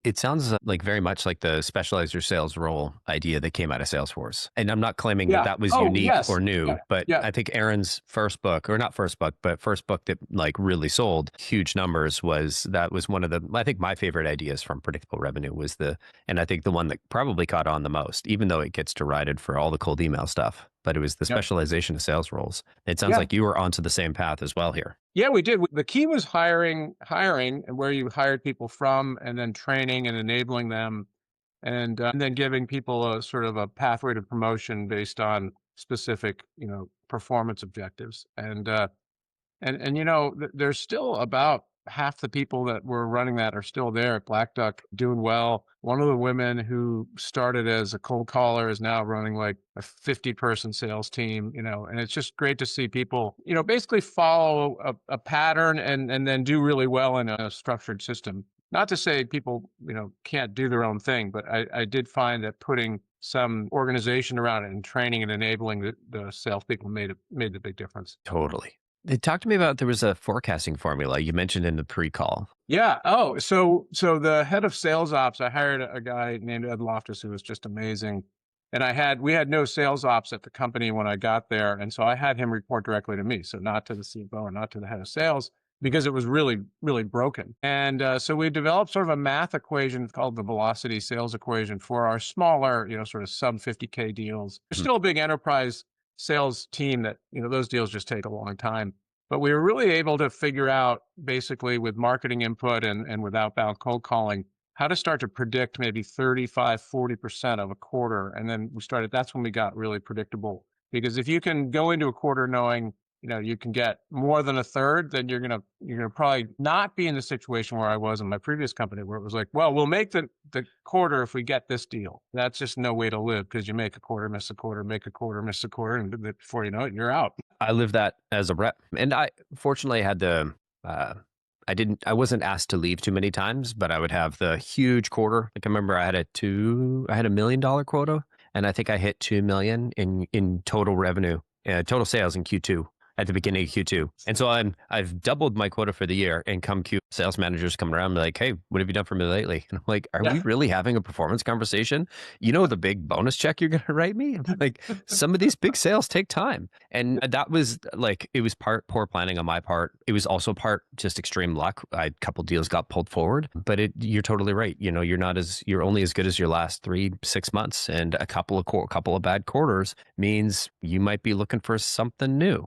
It sounds like very much like the specialize your sales role idea that came out of Salesforce. And I'm not claiming that Yeah. that was Oh, unique yes. or new, Yeah. but Yeah. I think Aaron's first book, or not first book, but first book that like really sold huge numbers was one of the, I think my favorite ideas from predictable revenue was and I think the one that probably caught on the most, even though it gets derided for all the cold email stuff, but it was the Yep. specialization of sales roles. It sounds Yeah. like you were onto the same path as well here. Yeah, we did. The key was hiring, and where you hired people from, and then training and enabling them, and then giving people a sort of a pathway to promotion based on specific, performance objectives. There's still about half the people that were running that are still there at Black Duck doing well. One of the women who started as a cold caller is now running like a 50-person sales team, and it's just great to see people, basically follow a pattern and then do really well in a structured system. Not to say people, can't do their own thing, but I did find that putting some organization around it and training and enabling the salespeople made the big difference. Totally. Talk to me about there was a forecasting formula you mentioned in the pre-call. Yeah. Oh, so the head of sales ops, I hired a guy named Ed Loftus who was just amazing. And we had no sales ops at the company when I got there. And so I had him report directly to me. So not to the CFO and not to the head of sales because it was really, really broken. And so we developed sort of a math equation called the velocity sales equation for our smaller, sort of sub 50K deals. There's Mhm. still a big enterprise sales team that, those deals just take a long time. But we were really able to figure out basically with marketing input and with outbound cold calling, how to start to predict maybe 35, 40% of a quarter. And then that's when we got really predictable. Because if you can go into a quarter knowing, you can get more than a third, then you're gonna probably not be in the situation where I was in my previous company, where it was like, well, we'll make the quarter if we get this deal. That's just no way to live because you make a quarter, miss a quarter, make a quarter, miss a quarter, and before you know it, you're out. I lived that as a rep, and I fortunately had uh, I wasn't asked to leave too many times, but I would have the huge quarter. Like I remember I had $1 million quota, and I think I hit 2 million in total revenue, total sales in Q2 at the beginning of Q2. And so I've doubled my quota for the year, and come Q, sales managers come around and be like, "Hey, what have you done for me lately?" And I'm like, "Are we Yeah. really having a performance conversation? You know the big bonus check you're going to write me?" I'm like, some of these big sales take time. And that was like, it was part poor planning on my part. It was also part just extreme luck. A couple deals got pulled forward, but you're totally right. You're only as good as your last 3, 6 months, and a couple of bad quarters means you might be looking for something new.